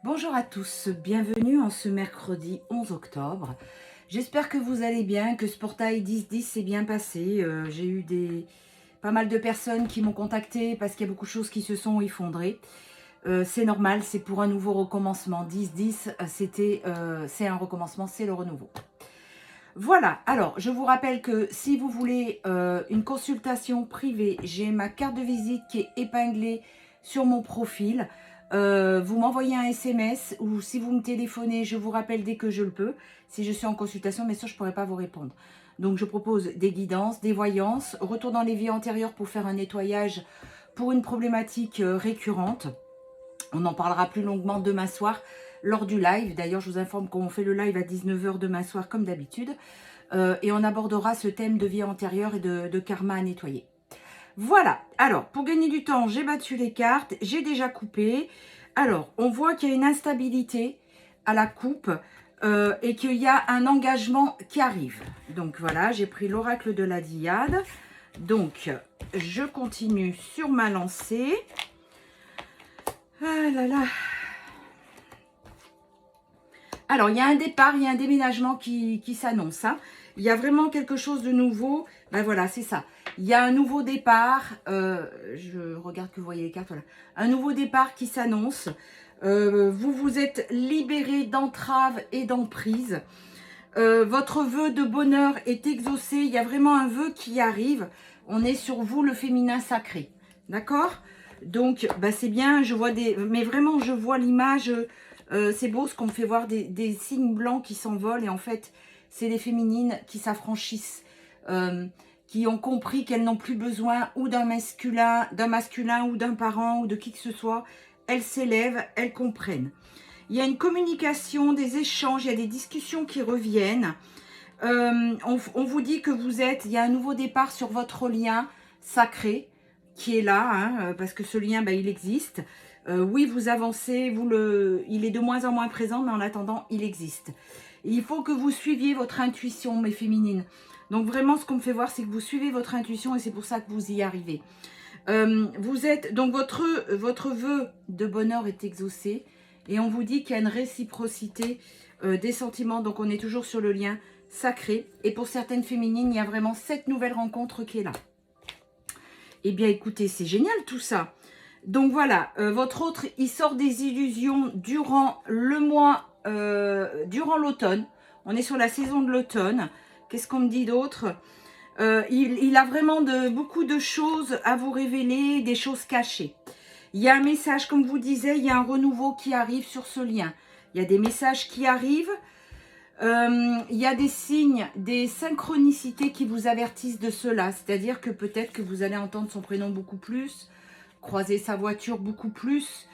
Bonjour à tous, bienvenue en ce mercredi 11 octobre. J'espère que vous allez bien, que ce portail 10-10 s'est bien passé. J'ai eu pas mal de personnes qui m'ont contacté parce qu'il y a beaucoup de choses qui se sont effondrées. C'est normal, c'est pour un nouveau recommencement. 10-10, c'est un recommencement, c'est le renouveau. Voilà, alors je vous rappelle que si vous voulez une consultation privée, j'ai ma carte de visite qui est épinglée sur mon profil. Vous m'envoyez un SMS ou si vous me téléphonez, je vous rappelle dès que je le peux. Si je suis en consultation, bien sûr, je ne pourrai pas vous répondre. Donc, je propose des guidances, des voyances, retour dans les vies antérieures pour faire un nettoyage pour une problématique récurrente. On en parlera plus longuement demain soir lors du live. D'ailleurs, je vous informe qu'on fait le live à 19 h demain soir comme d'habitude. Et on abordera ce thème de vie antérieure et de karma à nettoyer. Voilà, alors pour gagner du temps, j'ai battu les cartes, j'ai déjà coupé. Alors, on voit qu'il y a une instabilité à la coupe et qu'il y a un engagement qui arrive. Donc voilà, j'ai pris l'oracle de la Diade. Donc, je continue sur ma lancée. Ah là là. Alors, il y a un départ, il y a un déménagement qui s'annonce. Hein. Il y a vraiment quelque chose de nouveau. Ben voilà, c'est ça. Il y a un nouveau départ. Je regarde que vous voyez les cartes. Voilà. Un nouveau départ qui s'annonce. Vous vous êtes libéré d'entraves et d'emprise. Votre vœu de bonheur est exaucé. Il y a vraiment un vœu qui arrive. On est sur vous, le féminin sacré. D'accord? Donc, bah, c'est bien. Je vois mais vraiment, je vois l'image. C'est beau ce qu'on me fait voir des signes blancs qui s'envolent. Et en fait, c'est les féminines qui s'affranchissent. Qui ont compris qu'elles n'ont plus besoin ou d'un masculin ou d'un parent ou de qui que ce soit. Elles s'élèvent, elles comprennent. Il y a une communication, des échanges, il y a des discussions qui reviennent. On vous dit que il y a un nouveau départ sur votre lien sacré qui est là, hein, parce que ce lien, il existe. Oui, vous avancez, il est de moins en moins présent, mais en attendant, il existe. Et il faut que vous suiviez votre intuition, mes féminines. Donc vraiment, ce qu'on me fait voir, c'est que vous suivez votre intuition et c'est pour ça que vous y arrivez. Donc votre vœu de bonheur est exaucé et on vous dit qu'il y a une réciprocité des sentiments. Donc on est toujours sur le lien sacré. Et pour certaines féminines, il y a vraiment cette nouvelle rencontre qui est là. Eh bien, écoutez, c'est génial tout ça. Donc voilà, votre autre, il sort des illusions durant le mois, durant l'automne. On est sur la saison de l'automne. Qu'est-ce qu'on me dit d'autre? Il a vraiment beaucoup de choses à vous révéler, des choses cachées. Il y a un message, comme je vous disais, il y a un renouveau qui arrive sur ce lien. Il y a des messages qui arrivent. Il y a des signes, des synchronicités qui vous avertissent de cela. C'est-à-dire que peut-être que vous allez entendre son prénom beaucoup plus, croiser sa voiture beaucoup plus.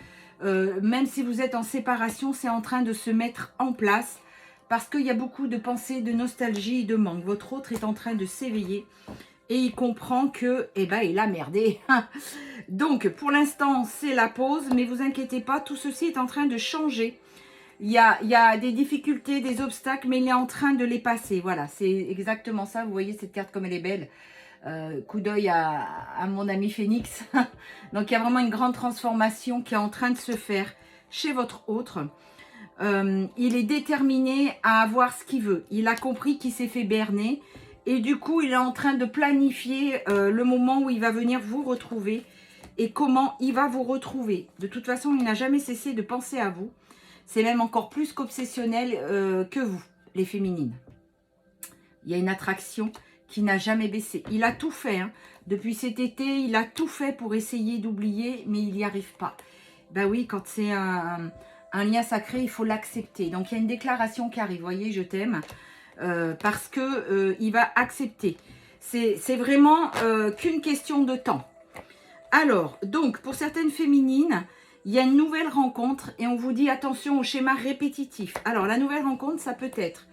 Même si vous êtes en séparation, c'est en train de se mettre en place. Parce qu'il y a beaucoup de pensées, de nostalgie et de manque. Votre autre est en train de s'éveiller et il comprend que, il a merdé. Donc, pour l'instant, c'est la pause, mais vous inquiétez pas, tout ceci est en train de changer. Il y a des difficultés, des obstacles, mais il est en train de les passer. Voilà, c'est exactement ça. Vous voyez cette carte comme elle est belle. Coup d'œil à mon ami Phénix. Donc, il y a vraiment une grande transformation qui est en train de se faire chez votre autre. Il est déterminé à avoir ce qu'il veut. Il a compris qu'il s'est fait berner. Et du coup, il est en train de planifier le moment où il va venir vous retrouver. Et comment il va vous retrouver. De toute façon, il n'a jamais cessé de penser à vous. C'est même encore plus qu'obsessionnel que vous, les féminines. Il y a une attraction qui n'a jamais baissé. Il a tout fait. Hein. Depuis cet été, il a tout fait pour essayer d'oublier, mais il n'y arrive pas. Ben oui, quand c'est un lien sacré, il faut l'accepter. Donc, il y a une déclaration qui arrive. Vous voyez, je t'aime. Parce que il va accepter. C'est vraiment qu'une question de temps. Alors, donc, pour certaines féminines, il y a une nouvelle rencontre et on vous dit attention au schéma répétitif. Alors, la nouvelle rencontre, ça peut être,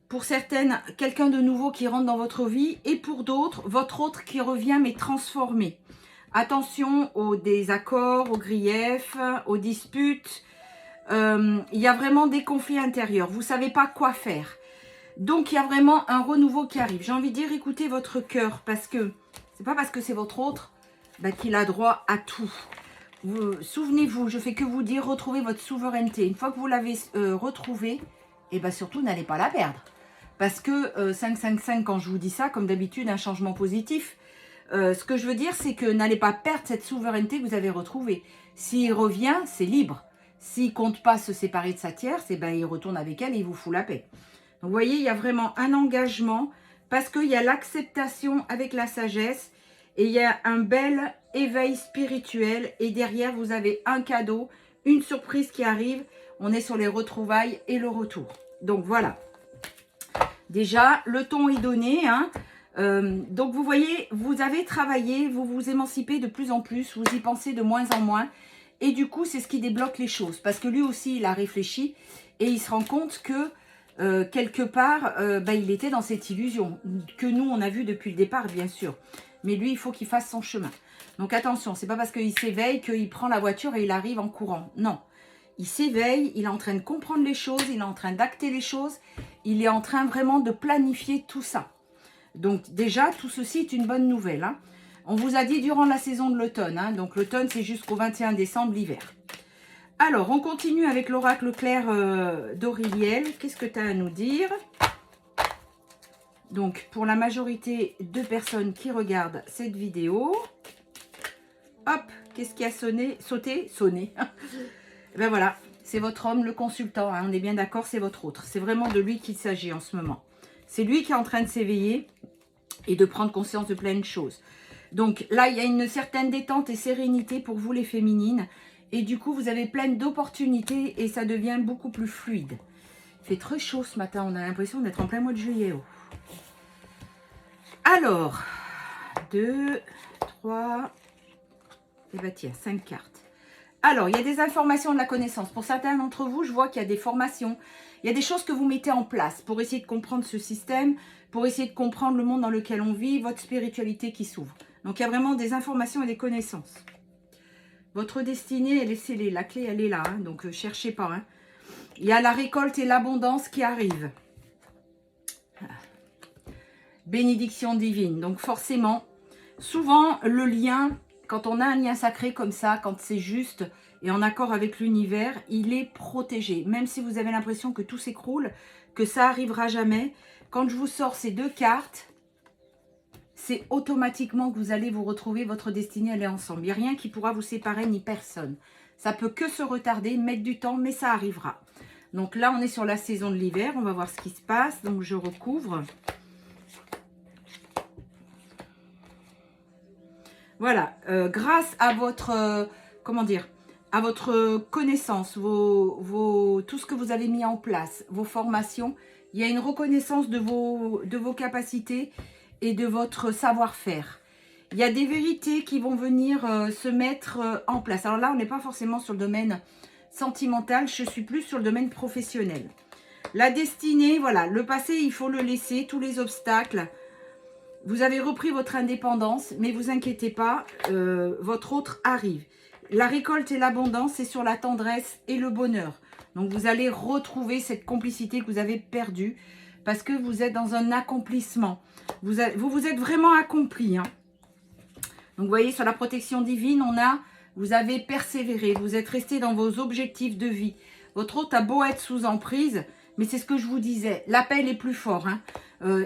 pour certaines, quelqu'un de nouveau qui rentre dans votre vie et pour d'autres, votre autre qui revient mais transformé. Attention aux désaccords, aux griefs, aux disputes. Il y a vraiment des conflits intérieurs. Vous ne savez pas quoi faire. Donc, il y a vraiment un renouveau qui arrive. J'ai envie de dire, écoutez votre cœur parce que c'est pas parce que c'est votre autre qu'il a droit à tout. souvenez-vous, je fais que vous dire, retrouvez votre souveraineté. Une fois que vous l'avez retrouvée, et bien surtout, n'allez pas la perdre. Parce que 555, quand je vous dis ça, comme d'habitude, un changement positif. Ce que je veux dire, c'est que n'allez pas perdre cette souveraineté que vous avez retrouvée. S'il revient, c'est libre. S'il compte pas se séparer de sa tierce, eh ben, il retourne avec elle et il vous fout la paix. Donc, vous voyez, il y a vraiment un engagement parce qu'il y a l'acceptation avec la sagesse et il y a un bel éveil spirituel. Et derrière, vous avez un cadeau, une surprise qui arrive. On est sur les retrouvailles et le retour. Donc, voilà. Déjà, le ton est donné, hein. Donc, vous voyez, vous avez travaillé, vous vous émancipez de plus en plus, vous y pensez de moins en moins. Et du coup, c'est ce qui débloque les choses. Parce que lui aussi, il a réfléchi et il se rend compte que, quelque part, il était dans cette illusion que nous, on a vu depuis le départ, bien sûr. Mais lui, il faut qu'il fasse son chemin. Donc, attention, c'est pas parce qu'il s'éveille qu'il prend la voiture et il arrive en courant. Non. Il s'éveille, il est en train de comprendre les choses, il est en train d'acter les choses, il est en train vraiment de planifier tout ça. Donc déjà, tout ceci est une bonne nouvelle. Hein. On vous a dit durant la saison de l'automne, hein, donc l'automne c'est jusqu'au 21 décembre, l'hiver. Alors, on continue avec l'oracle clair d'Auriliel. Qu'est-ce que tu as à nous dire? Donc, pour la majorité de personnes qui regardent cette vidéo, hop, qu'est-ce qui a sonné? Ben voilà, c'est votre homme, le consultant, hein, on est bien d'accord, c'est votre autre. C'est vraiment de lui qu'il s'agit en ce moment. C'est lui qui est en train de s'éveiller et de prendre conscience de plein de choses. Donc là, il y a une certaine détente et sérénité pour vous les féminines. Et du coup, vous avez plein d'opportunités et ça devient beaucoup plus fluide. Il fait très chaud ce matin, on a l'impression d'être en plein mois de juillet. Oh. Alors, 2, 3, et bien tiens, 5 cartes. Alors, il y a des informations de la connaissance. Pour certains d'entre vous, je vois qu'il y a des formations. Il y a des choses que vous mettez en place pour essayer de comprendre ce système, pour essayer de comprendre le monde dans lequel on vit, votre spiritualité qui s'ouvre. Donc, il y a vraiment des informations et des connaissances. Votre destinée, elle est scellée. La clé, elle est là. Hein, donc, cherchez pas. Hein. Il y a la récolte et l'abondance qui arrivent. Bénédiction divine. Donc, forcément, souvent, le lien... Quand on a un lien sacré comme ça, quand c'est juste et en accord avec l'univers, il est protégé. Même si vous avez l'impression que tout s'écroule, que ça arrivera jamais, quand je vous sors ces deux cartes, c'est automatiquement que vous allez vous retrouver, votre destinée, elle est ensemble. Il n'y a rien qui pourra vous séparer, ni personne. Ça peut que se retarder, mettre du temps, mais ça arrivera. Donc là, on est sur la saison de l'hiver. On va voir ce qui se passe. Donc, je recouvre. Voilà, grâce à votre, comment dire, à votre connaissance, tout ce que vous avez mis en place, vos formations, il y a une reconnaissance de vos capacités et de votre savoir-faire. Il y a des vérités qui vont venir se mettre en place. Alors là, on n'est pas forcément sur le domaine sentimental, je suis plus sur le domaine professionnel. La destinée, voilà, le passé, il faut le laisser, tous les obstacles. Vous avez repris votre indépendance, mais vous inquiétez pas, votre autre arrive. La récolte et l'abondance, c'est sur la tendresse et le bonheur. Donc, vous allez retrouver cette complicité que vous avez perdue parce que vous êtes dans un accomplissement. Vous êtes vraiment accompli. Hein. Donc, vous voyez, sur la protection divine, vous avez persévéré. Vous êtes resté dans vos objectifs de vie. Votre autre a beau être sous emprise, mais c'est ce que je vous disais. L'appel est plus fort. Hein.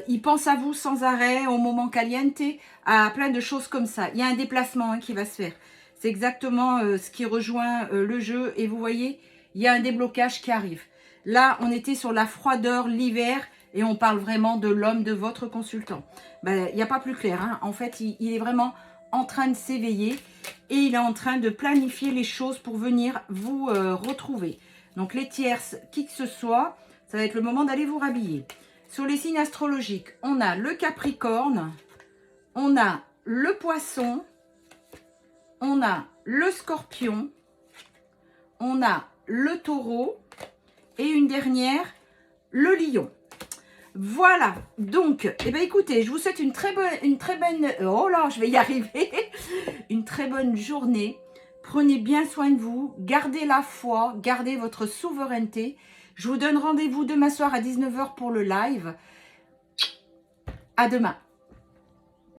Il pense à vous sans arrêt, au moment caliente, à plein de choses comme ça. Il y a un déplacement hein, qui va se faire. C'est exactement ce qui rejoint le jeu. Et vous voyez, il y a un déblocage qui arrive. Là, on était sur la froideur, l'hiver, et on parle vraiment de l'homme, de votre consultant. Ben, il n'y a pas plus clair. Hein. En fait, il est vraiment en train de s'éveiller et il est en train de planifier les choses pour venir vous retrouver. Donc, les tierces, qui que ce soit, ça va être le moment d'aller vous rhabiller. Sur les signes astrologiques, on a le Capricorne, on a le Poisson, on a le Scorpion, on a le Taureau et une dernière, le Lion. Voilà, donc, eh bien, écoutez, je vous souhaite une très bonne, oh là, je vais y arriver, une très bonne journée. Prenez bien soin de vous, gardez la foi, gardez votre souveraineté. Je vous donne rendez-vous demain soir à 19 h pour le live. À demain.